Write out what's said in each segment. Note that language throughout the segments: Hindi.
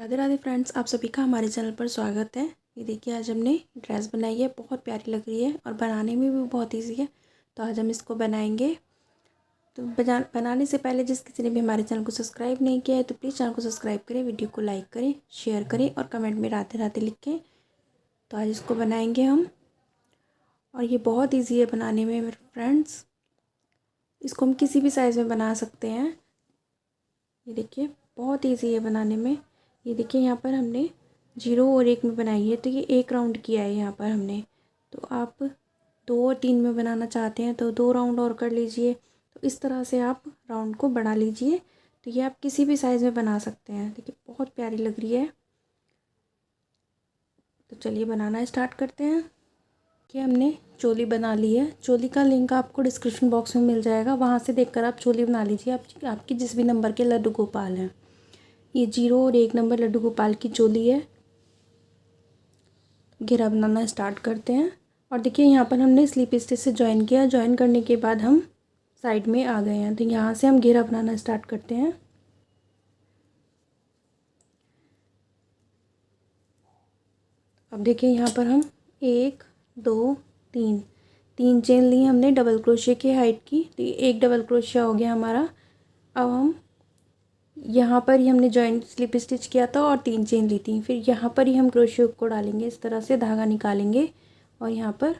राधे राधे फ्रेंड्स, आप सभी का हमारे चैनल पर स्वागत है। ये देखिए, आज हमने ड्रेस बनाई है, बहुत प्यारी लग रही है और बनाने में भी बहुत इजी है। तो आज हम इसको बनाएंगे। तो बनाने से पहले जिस किसी ने भी हमारे चैनल को सब्सक्राइब नहीं किया है तो प्लीज़ चैनल को सब्सक्राइब करें, वीडियो को लाइक करें, शेयर करें और कमेंट में राधे राधे लिखें। तो आज इसको बनाएंगे हम, और ये बहुत ईजी है बनाने में मेरे फ्रेंड्स। इसको हम किसी भी साइज़ में बना सकते हैं। ये देखिए, बहुत ईजी है बनाने में। ये देखिए, यहाँ पर हमने 0 और 1 में बनाई है, तो ये 1 राउंड किया है यहाँ पर हमने। तो आप 2 और 3 में बनाना चाहते हैं तो 2 राउंड और कर लीजिए। तो इस तरह से आप राउंड को बढ़ा लीजिए। तो ये आप किसी भी साइज़ में बना सकते हैं। देखिए, बहुत प्यारी लग रही है। तो चलिए बनाना स्टार्ट करते हैं। कि हमने चोली बना ली है। चोली का लिंक आपको डिस्क्रिप्शन बॉक्स में मिल जाएगा, वहाँ से देखकर आप चोली बना लीजिए। आपकी जिस भी नंबर के लड्डू गोपाल हैं। ये 0 और 1 नंबर लड्डू गोपाल की चोली है। घेरा बनाना स्टार्ट करते हैं। और देखिए, यहाँ पर हमने स्लीप स्टिच से ज्वाइन किया। ज्वाइन करने के बाद हम साइड में आ गए हैं। तो यहाँ से हम घेरा बनाना स्टार्ट करते हैं। अब देखिए, यहाँ पर हम 1 2 3 चेन ली हमने डबल क्रोशिया की हाइट की। तो ये 1 डबल क्रोशिया हो गया हमारा। अब हम यहाँ पर ही हमने जॉइंट स्लिप स्टिच किया था और 3 चेन ली थी। फिर यहाँ पर ही हम क्रोशिया को डालेंगे, इस तरह से धागा निकालेंगे और यहाँ पर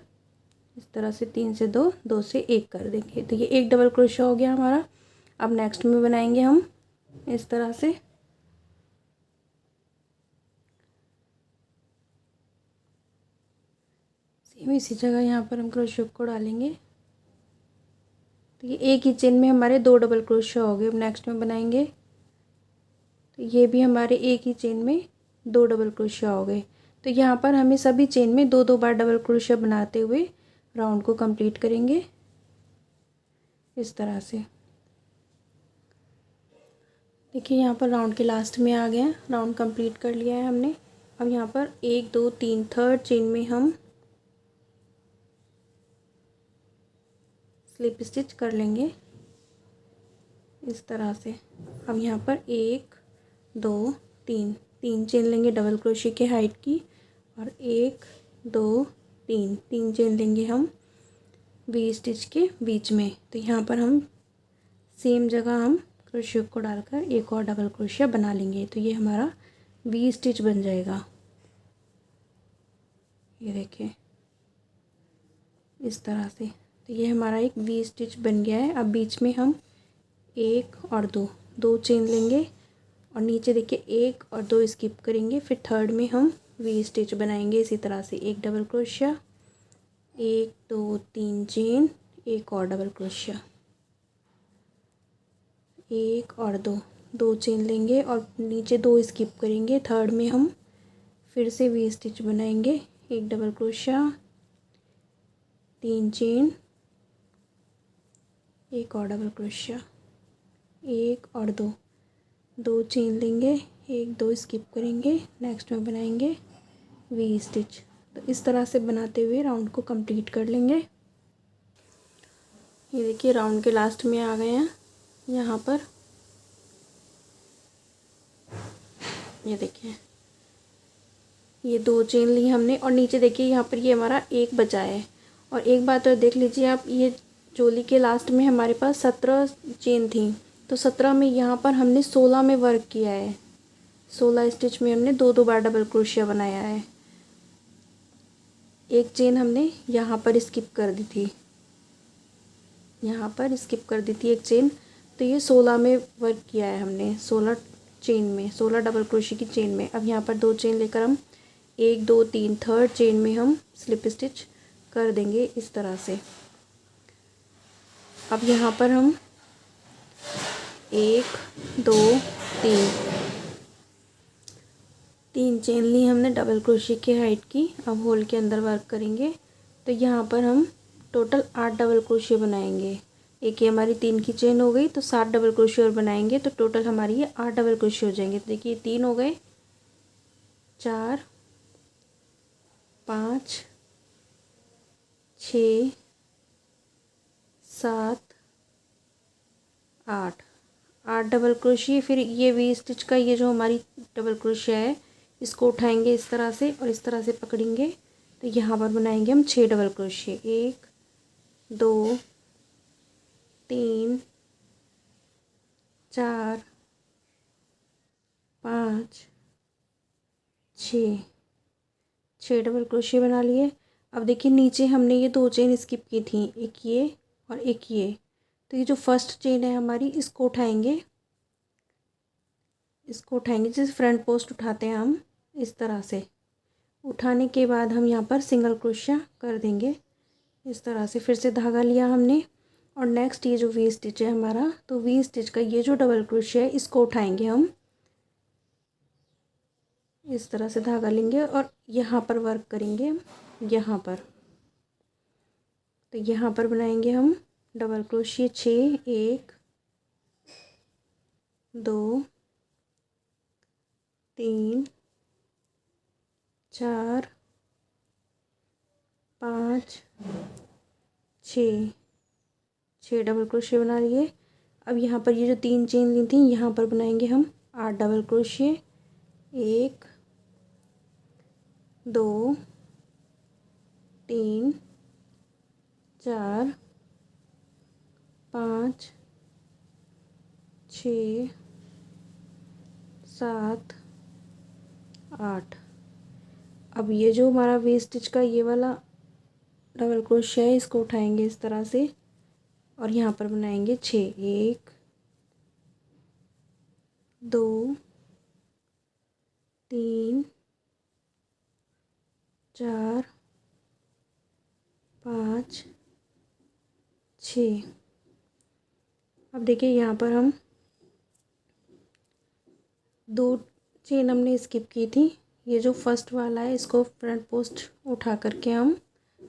इस तरह से 3 से 2, 2 से 1 कर देंगे। तो ये 1 डबल क्रोशिया हो गया हमारा। अब नेक्स्ट में बनाएंगे हम इस तरह से। सेम इसी जगह यहाँ पर हम क्रोशिया को डालेंगे। तो ये एक ही चेन में हमारे 2 डबल क्रोशिया हो गए। अब नेक्स्ट में बनाएंगे तो ये भी हमारे एक ही चेन में 2 डबल क्रोशिया हो गए। तो यहाँ पर हमें सभी चेन में 2-2 बार डबल क्रोशिया बनाते हुए राउंड को कंप्लीट करेंगे इस तरह से। देखिए, यहाँ पर राउंड के लास्ट में आ गए हैं। राउंड कंप्लीट कर लिया है हमने। अब यहाँ पर 1 2 3 थर्ड चेन में हम स्लिप स्टिच कर लेंगे इस तरह से। अब यहाँ पर 1 2 3 चेन लेंगे डबल क्रोशिया की हाइट की, और 1 2 3 चेन लेंगे हम वी स्टिच के बीच में। तो यहाँ पर हम सेम जगह हम क्रोशिया को डालकर एक और डबल क्रोशिया बना लेंगे। तो ये हमारा वी स्टिच बन जाएगा। ये देखिए, इस तरह से। तो ये हमारा एक वी स्टिच बन गया है। अब बीच में हम 1 और 2 चेन लेंगे और नीचे देखिए 1 और 2 स्किप करेंगे। फिर थर्ड में हम वी स्टिच बनाएंगे इसी तरह से। 1 डबल क्रोशिया, 1 2 3 चेन, 1 और डबल क्रोशिया, 1 और 2 चेन लेंगे और नीचे 2 स्किप करेंगे। थर्ड में हम फिर से वी स्टिच बनाएंगे। 1 डबल क्रोशिया, 3 चेन, 1 और डबल क्रोशिया, 1 और 2 चेन लेंगे, 1 2 स्किप करेंगे। नेक्स्ट में बनाएंगे वी स्टिच। तो इस तरह से बनाते हुए राउंड को कंप्लीट कर लेंगे। ये देखिए, राउंड के लास्ट में आ गए हैं। यहाँ पर ये देखिए, ये 2 चेन ली हमने और नीचे देखिए यहाँ पर ये हमारा 1 बचा है। और एक बात और देख लीजिए आप, ये चोली के लास्ट में हमारे पास 17 चेन थी। तो 17 में यहाँ पर हमने 16 में वर्क किया है। 16 स्टिच में हमने 2-2 बार डबल क्रोशिया बनाया है। एक चेन हमने यहाँ पर स्किप कर दी थी, यहाँ पर स्किप कर दी थी एक चेन। तो ये 16 में वर्क किया है हमने, 16 चेन में, 16 डबल क्रोशिया की चेन में। अब यहाँ पर 2 चेन लेकर हम 1 2 3 थर्ड चेन में हम स्लिप स्टिच कर देंगे इस तरह से। अब यहाँ पर हम 1 2 3 चेन ली हमने डबल क्रोशिया की हाइट की। अब होल के अंदर वर्क करेंगे। तो यहाँ पर हम टोटल 8 डबल क्रोशिया बनाएंगे। एक ये हमारी 3 की चेन हो गई, तो 7 डबल क्रोशिया और बनाएंगे तो टोटल हमारी ये 8 डबल क्रोशिया हो जाएंगे। तो देखिए, 3 हो गए, 4 5 6 7 8 8 डबल क्रोशिया। फिर ये वी स्टिच का ये जो हमारी डबल क्रोशिया है इसको उठाएंगे इस तरह से और इस तरह से पकड़ेंगे, तो यहाँ पर बनाएंगे हम 6 डबल क्रोशिया। 1 2 3 4 5 6 डबल क्रोशिया बना लिए। अब देखिए नीचे हमने ये 2 चेन स्किप की थी, एक ये और एक ये। तो ये जो फर्स्ट चेन है हमारी इसको उठाएंगे, जैसे फ्रंट पोस्ट उठाते हैं हम इस तरह से। उठाने के बाद हम यहाँ पर सिंगल क्रोशिया कर देंगे इस तरह से। फिर से धागा लिया हमने और नेक्स्ट ये जो वी स्टिच है हमारा, तो वी स्टिच का ये जो डबल क्रोशिया है इसको उठाएंगे हम इस तरह से, धागा लेंगे और यहाँ पर वर्क करेंगे हम यहाँ पर। तो यहाँ पर बनाएंगे हम डबल क्रोशिया 6। 1 2 3 4 5 6 डबल क्रोशिया बना लिए। अब यहाँ पर ये जो 3 चेन ली थी यहाँ पर बनाएंगे हम 8 डबल क्रोशिया। 1 2 3 4 5 6 7 8। अब ये जो हमारा वी स्टिच का ये वाला डबल क्रोशिया है इसको उठाएंगे इस तरह से और यहाँ पर बनाएंगे 6। 1 2 3 4 5 6। अब देखिए यहाँ पर हम 2 चेन हमने स्किप की थी। ये जो फर्स्ट वाला है इसको फ्रंट पोस्ट उठा करके हम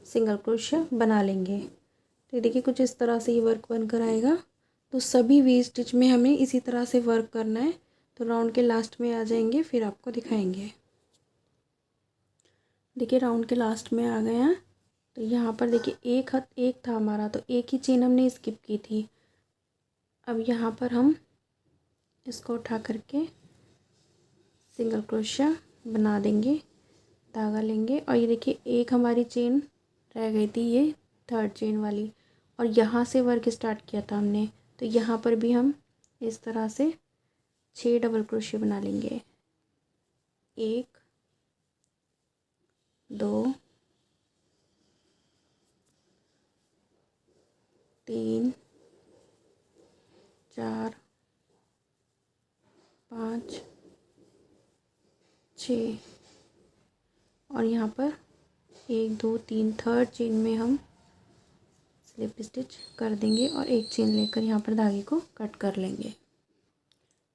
सिंगल क्रोशिया बना लेंगे। तो देखिए कुछ इस तरह से ये वर्क बनकर आएगा। तो सभी वी स्टिच में हमें इसी तरह से वर्क करना है। तो राउंड के लास्ट में आ जाएंगे फिर आपको दिखाएंगे। देखिए राउंड के लास्ट में आ गए हैं। तो यहाँ पर देखिए एक था हमारा, तो एक ही चेन हमने स्किप की थी। अब यहाँ पर हम इसको उठा करके सिंगल क्रोशिया बना देंगे, धागा लेंगे और ये देखिए एक हमारी चेन रह गई थी, ये थर्ड चेन वाली, और यहाँ से वर्क स्टार्ट किया था हमने। तो यहाँ पर भी हम इस तरह से 6 डबल क्रोशिया बना लेंगे। 1 2 3 4 5 6 और यहाँ पर 1 2 3 थर्ड चेन में हम स्लिप स्टिच कर देंगे और एक चेन लेकर यहाँ पर धागे को कट कर लेंगे।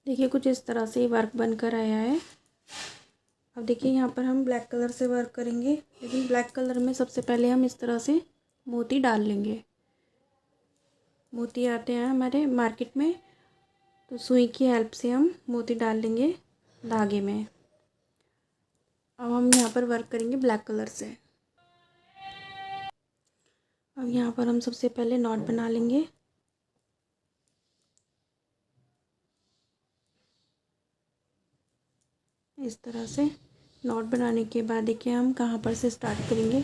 देखिए कुछ इस तरह से वर्क बनकर आया है। अब देखिए यहाँ पर हम ब्लैक कलर से वर्क करेंगे, लेकिन ब्लैक कलर में सबसे पहले हम इस तरह से मोती डाल लेंगे। मोती आते हैं हमारे मार्केट में, तो सुई की हेल्प से हम मोती डाल लेंगे धागे में। अब हम यहाँ पर वर्क करेंगे ब्लैक कलर से। अब यहाँ पर हम सबसे पहले नॉट बना लेंगे। इस तरह से नॉट बनाने के बाद देखिए हम कहाँ पर से स्टार्ट करेंगे।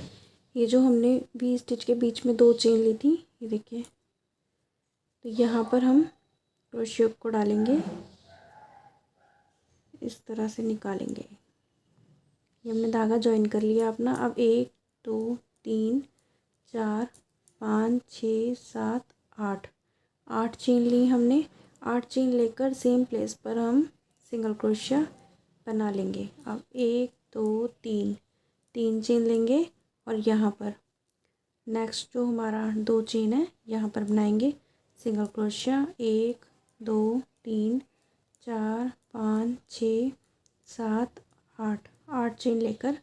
ये जो हमने वी स्टिच के बीच में 2 चेन ली थी, ये देखिए, तो यहाँ पर हम क्रोशिया को डालेंगे, इस तरह से निकालेंगे। ये हमने धागा ज्वाइन कर लिया अपना। अब 1 2 3 4 5 6 7 8 चेन ली हमने। 8 चेन लेकर सेम प्लेस पर हम सिंगल क्रोशिया बना लेंगे। अब 1 2 3 चेन लेंगे और यहाँ पर नेक्स्ट जो हमारा 2 चेन है यहाँ पर बनाएंगे सिंगल क्रोशिया। 1 2 3 4 5 6 7 8 चेन लेकर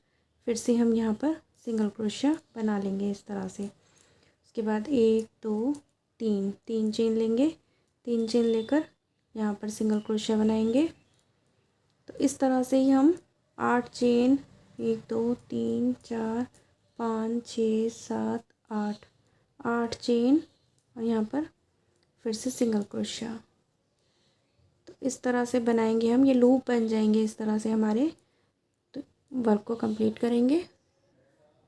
फिर से हम यहाँ पर सिंगल क्रोशिया बना लेंगे इस तरह से। उसके बाद 1 2 3 चेन लेंगे, 3 चेन लेकर यहाँ पर सिंगल क्रोशिया बनाएंगे। तो इस तरह से ही हम 8 चेन 1 2 3 4 5 6 7 8 चेन और यहाँ पर फिर से सिंगल क्रोशिया। इस तरह से बनाएंगे हम, ये लूप बन जाएंगे इस तरह से हमारे। तो वर्क को कंप्लीट करेंगे।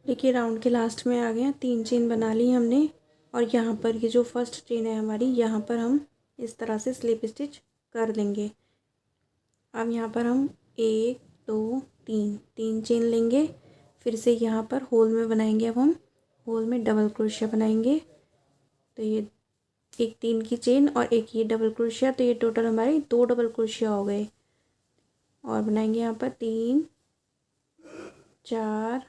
देखिए राउंड के लास्ट में आ गए हैं, 3 चेन बना ली हमने। और यहाँ पर ये जो फर्स्ट चेन है हमारी, यहाँ पर हम इस तरह से स्लिप स्टिच कर देंगे। अब यहाँ पर हम 1 2 3 चेन लेंगे। फिर से यहाँ पर होल में बनाएंगे। अब हम होल में डबल क्रोशिया बनाएंगे। तो ये एक 3 की चेन और एक ये डबल क्रोशिया, तो ये टोटल हमारे 2 डबल क्रोशिया हो गए। और बनाएंगे यहाँ पर 3 4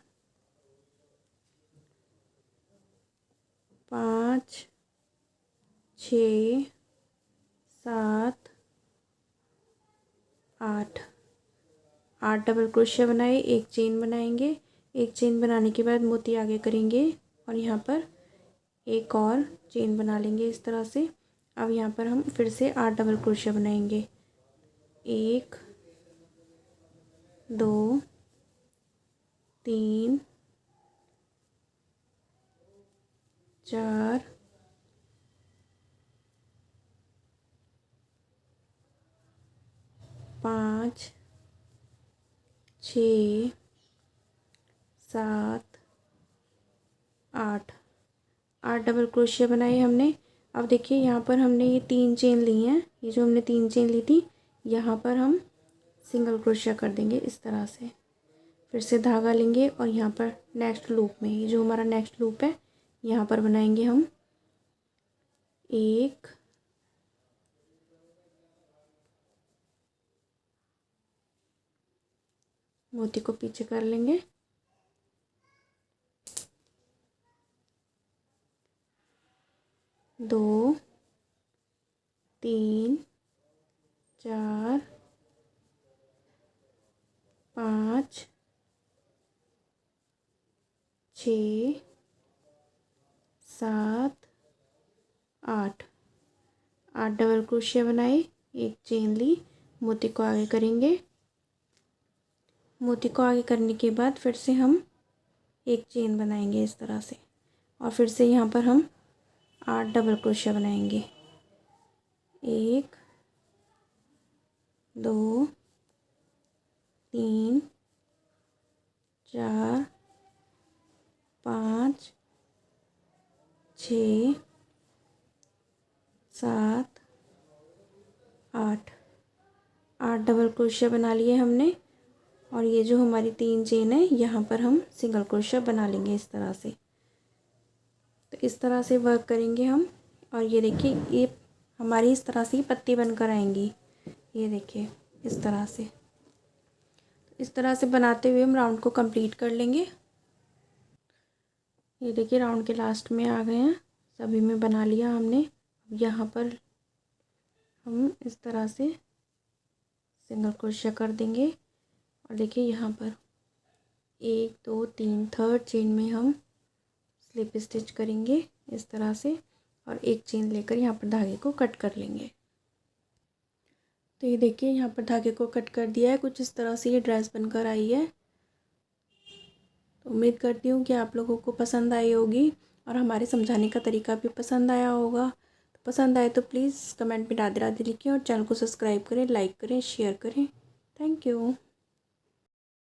5 6 7 8 डबल क्रोशिया बनाए, एक चेन बनाएंगे। एक चेन बनाने के बाद मोती आगे करेंगे और यहाँ पर एक और चेन बना लेंगे इस तरह से। अब यहाँ पर हम फिर से 8 डबल क्रोशिया बनाएंगे। 1 2 3 4 5 6 7 8 डबल क्रोशिया बनाए हमने। अब देखिए यहाँ पर हमने ये 3 चेन ली हैं, ये जो हमने 3 चेन ली थी, यहाँ पर हम सिंगल क्रोशिया कर देंगे इस तरह से। फिर से धागा लेंगे और यहाँ पर नेक्स्ट लूप में, ये जो हमारा नेक्स्ट लूप है, यहाँ पर बनाएंगे हम 1 मोती को पीछे कर लेंगे, 2 3 4 5 6 7 8 डबल क्रोशिया बनाए, एक चेन ली, मोती को आगे करेंगे। मोती को आगे करने के बाद फिर से हम एक चेन बनाएंगे इस तरह से। और फिर से यहाँ पर हम 8 डबल क्रोशिया बनाएंगे। 1 2 3 4 5 6 7 8 डबल क्रोशिया बना लिए हमने। और ये जो हमारी 3 चेन है, यहाँ पर हम सिंगल क्रोशिया बना लेंगे इस तरह से। तो इस तरह से वर्क करेंगे हम। और ये देखिए, ये हमारी इस तरह से पत्ती बनकर आएंगी। ये देखिए इस तरह से। इस तरह से बनाते हुए हम राउंड को कंप्लीट कर लेंगे। ये देखिए राउंड के लास्ट में आ गए हैं, सभी में बना लिया हमने। अब यहाँ पर हम इस तरह से सिंगल क्रोशिया कर देंगे। और देखिए यहाँ पर 1 2 3 थर्ड चेन में हम स्लिप स्टिच करेंगे इस तरह से। और एक चेन लेकर यहाँ पर धागे को कट कर लेंगे। तो ये देखिए यहाँ पर धागे को कट कर दिया है। कुछ इस तरह से ये ड्रेस बनकर आई है। तो उम्मीद करती हूँ कि आप लोगों को पसंद आई होगी और हमारे समझाने का तरीका भी पसंद आया होगा। तो पसंद आए तो प्लीज़ कमेंट में राधे राधे लिखें और चैनल को सब्सक्राइब करें, लाइक करें, शेयर करें। Thank you.